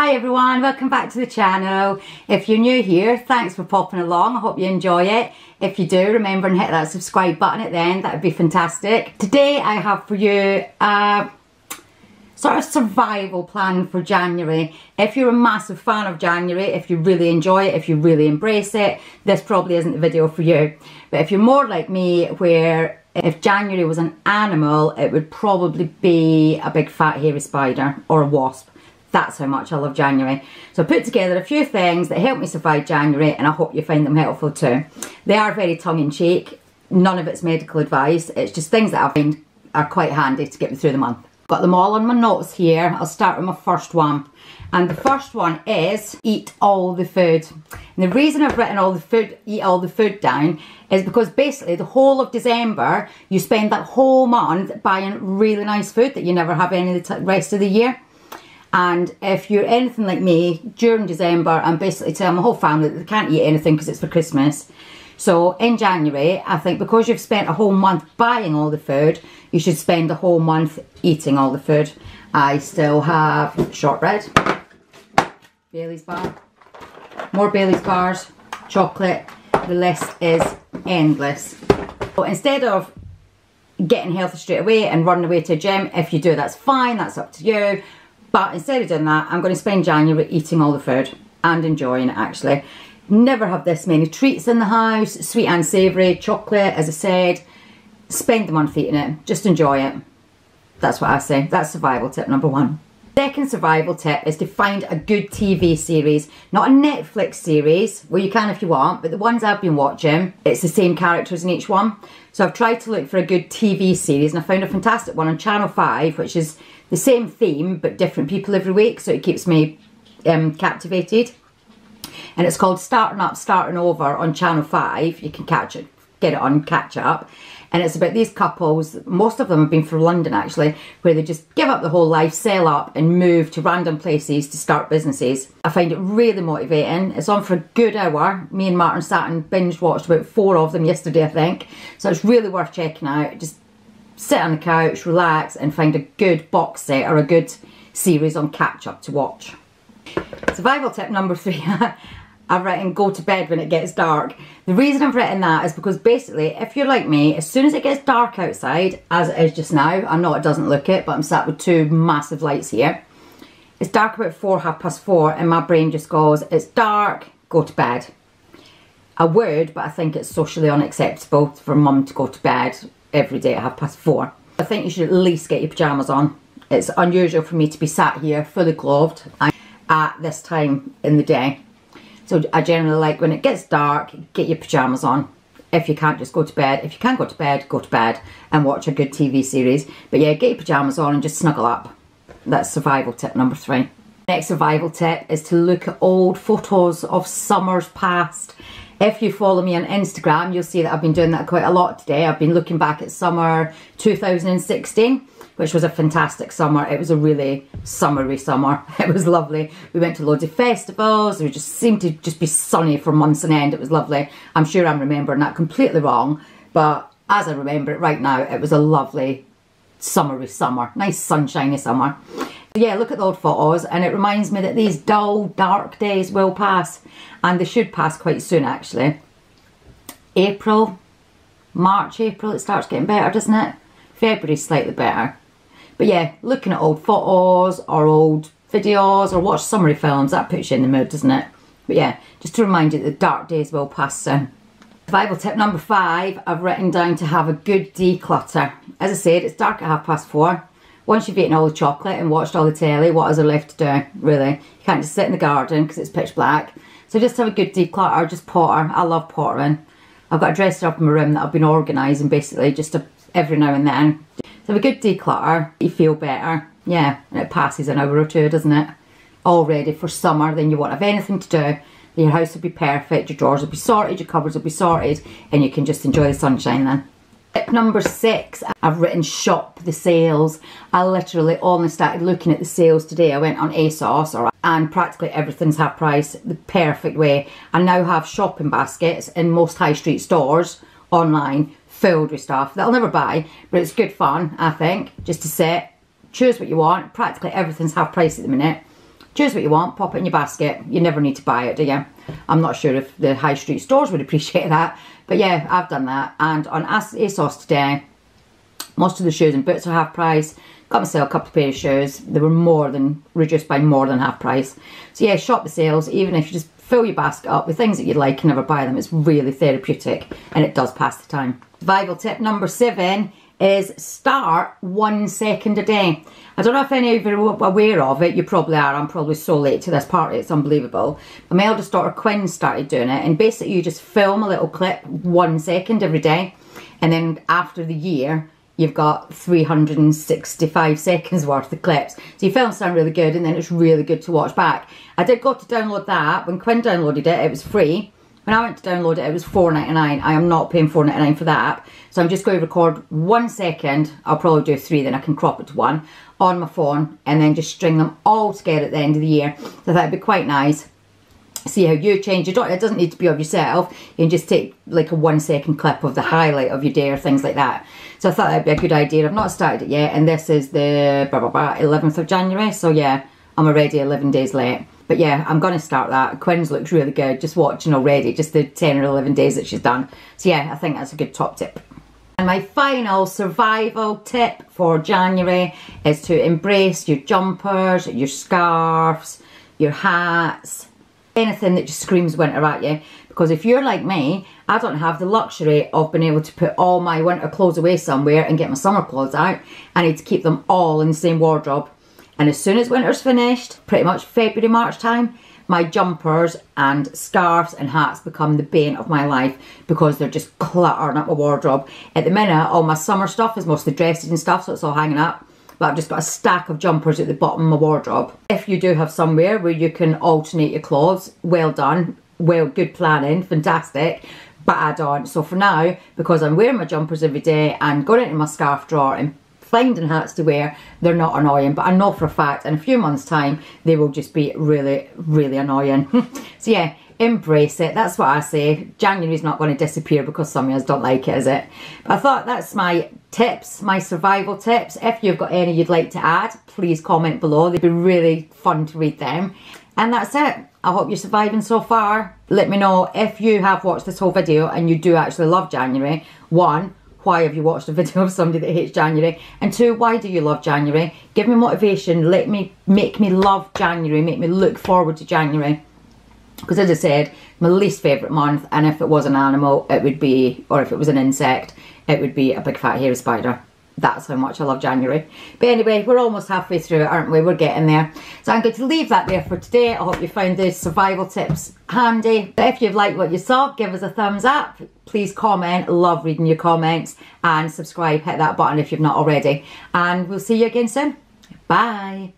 Hi everyone, welcome back to the channel. If you're new here, thanks for popping along. I hope you enjoy it. If you do, remember and hit that subscribe button at the end, that would be fantastic. Today I have for you a sort of survival plan for January. If you're a massive fan of January, if you really enjoy it, if you really embrace it, this probably isn't the video for you. But if you're more like me, where if January was an animal, it would probably be a big fat hairy spider or a wasp. That's how much I love January. So I put together a few things that help me survive January, and I hope you find them helpful too. They are very tongue-in-cheek. None of it's medical advice. It's just things that I find are quite handy to get me through the month. Got them all on my notes here. I'll start with my first one. And the first one is eat all the food. And the reason I've written eat all the food down is because basically the whole of December, you spend that whole month buying really nice food that you never have any of the rest of the year. And if you're anything like me, during December, I'm basically telling my whole family that they can't eat anything because it's for Christmas. So in January, I think because you've spent a whole month buying all the food, you should spend the whole month eating all the food. I still have shortbread, Bailey's bar, more Bailey's bars, chocolate. The list is endless. So instead of getting healthy straight away and running away to a gym, if you do, that's fine, that's up to you. But instead of doing that, I'm going to spend January eating all the food and enjoying it actually. Never have this many treats in the house, sweet and savoury, chocolate, as I said. Spend the month eating it, just enjoy it. That's what I say. That's survival tip number one. Second survival tip is to find a good TV series. Not a Netflix series, well you can if you want, but the ones I've been watching, it's the same characters in each one. So I've tried to look for a good TV series and I found a fantastic one on Channel 5, which is the same theme but different people every week, so it keeps me captivated. And it's called Starting Up, Starting Over on Channel 5. You can get it on Catch Up. And it's about these couples, most of them have been from London actually, where they just give up the whole life, sell up and move to random places to start businesses. I find it really motivating. It's on for a good hour. Me and Martin sat and binge watched about 4 of them yesterday, I think. So it's really worth checking out. Just sit on the couch, relax and find a good box set or a good series on Catch Up to watch. Survival tip number 3. I've written go to bed when it gets dark. The reason I've written that is because basically, if you're like me, as soon as it gets dark outside, as it is just now, I know it doesn't look it, but I'm sat with 2 massive lights here. It's dark about 4, 4:30, and my brain just goes, it's dark, go to bed. I would, but I think it's socially unacceptable for mum to go to bed every day at 4:30. I think you should at least get your pyjamas on. It's unusual for me to be sat here fully clothed at this time in the day. So I generally like when it gets dark, get your pyjamas on. If you can't, just go to bed. If you can go to bed and watch a good TV series. But yeah, get your pyjamas on and just snuggle up. That's survival tip number 3. Next survival tip is to look at old photos of summers past. If you follow me on Instagram, you'll see that I've been doing that quite a lot today. I've been looking back at summer 2016, which was a fantastic summer. It was a really summery summer. It was lovely. We went to loads of festivals. We just seemed to just be sunny for months on end. It was lovely. I'm sure I'm remembering that completely wrong, but as I remember it right now, it was a lovely summery summer. Nice sunshiny summer. Yeah, look at the old photos and it reminds me that these dull, dark days will pass, and they should pass quite soon actually. March, April, it starts getting better, doesn't it? February's slightly better. But yeah, looking at old photos or old videos or watch summery films, that puts you in the mood, doesn't it? But yeah, just to remind you that the dark days will pass soon. Survival tip number 5, I've written down to have a good declutter. As I said, it's dark at 4:30. Once you've eaten all the chocolate and watched all the telly, what is there left to do, really? You can't just sit in the garden because it's pitch black. So just have a good declutter, just potter. I love pottering. I've got a dresser up in my room that I've been organising basically just every now and then. So have a good declutter, you feel better. Yeah, and it passes an hour or 2, doesn't it? All ready for summer, then you won't have anything to do. Your house will be perfect, your drawers will be sorted, your cupboards will be sorted, and you can just enjoy the sunshine then. Tip number 6, I've written shop the sales. I literally only started looking at the sales today. I went on ASOS and practically everything's half price, the perfect way. I now have shopping baskets in most high street stores online filled with stuff that I'll never buy, but it's good fun, I think, just to sit, choose what you want. Practically everything's half price at the minute. choose what you want, pop it in your basket. You never need to buy it, do you? I'm not sure if the high street stores would appreciate that, but yeah, I've done that. And on ASOS today, most of the shoes and boots are half price. Got myself a couple of pair of shoes. They were reduced by more than half price. So yeah, shop the sales, even if you just fill your basket up with things that you like and never buy them. It's really therapeutic and it does pass the time. Survival tip number 7 is start 1 second a day. I don't know if any of you are aware of it. You probably are. I'm probably so late to this party. It's unbelievable. But my eldest daughter Quinn started doing it, and basically you just film a little clip 1 second every day, and then after the year you've got 365 seconds worth of clips. So your films sound really good, and then it's really good to watch back. I did go to download that. When Quinn downloaded it, it was free. When I went to download it, it was $4.99. I am not paying $4.99 for that app. So I'm just going to record 1 second. I'll probably do 3, then I can crop it to 1 on my phone, and then just string them all together at the end of the year. So I thought it'd be quite nice. See how you change. It doesn't need to be of yourself. You can just take like a 1 second clip of the highlight of your day or things like that. So I thought that'd be a good idea. I've not started it yet, and this is the 11th of January. So yeah, I'm already 11 days late. But yeah, I'm going to start that. Quinn's looks really good, just watching already, just the 10 or 11 days that she's done. So yeah, I think that's a good top tip. And my final survival tip for January is to embrace your jumpers, your scarves, your hats, anything that just screams winter at you. Because if you're like me, I don't have the luxury of being able to put all my winter clothes away somewhere and get my summer clothes out. I need to keep them all in the same wardrobe. And as soon as winter's finished, pretty much February, March time, my jumpers and scarves and hats become the bane of my life because they're just cluttering up my wardrobe. At the minute, all my summer stuff is mostly dresses and stuff, so it's all hanging up. But I've just got a stack of jumpers at the bottom of my wardrobe. If you do have somewhere where you can alternate your clothes, well done. Well, good planning, fantastic. But I don't. So for now, because I'm wearing my jumpers every day and going into my scarf drawer and finding hats to wear, they're not annoying. But I know for a fact in a few months time they will just be really, really annoying. So yeah, embrace it. That's what I say. January's not going to disappear because some of us don't like it, is it? But I thought that's my tips, my survival tips. If you've got any you'd like to add, please comment below. They'd be really fun to read them. And that's it. I hope you're surviving so far. Let me know if you have watched this whole video and you do actually love January. 1, why have you watched a video of somebody that hates January? And 2, why do you love January? Give me motivation. Make me love January. Make me look forward to January. Because as I said, my least favourite month, and if it was an animal, it would be, or if it was an insect, it would be a big fat hairy spider. That's how much I love January. But anyway, we're almost halfway through it, aren't we? We're getting there. So I'm going to leave that there for today. I hope you found the survival tips handy. If you've liked what you saw, give us a thumbs up. Please comment. Love reading your comments. And subscribe. Hit that button if you've not already. And we'll see you again soon. Bye.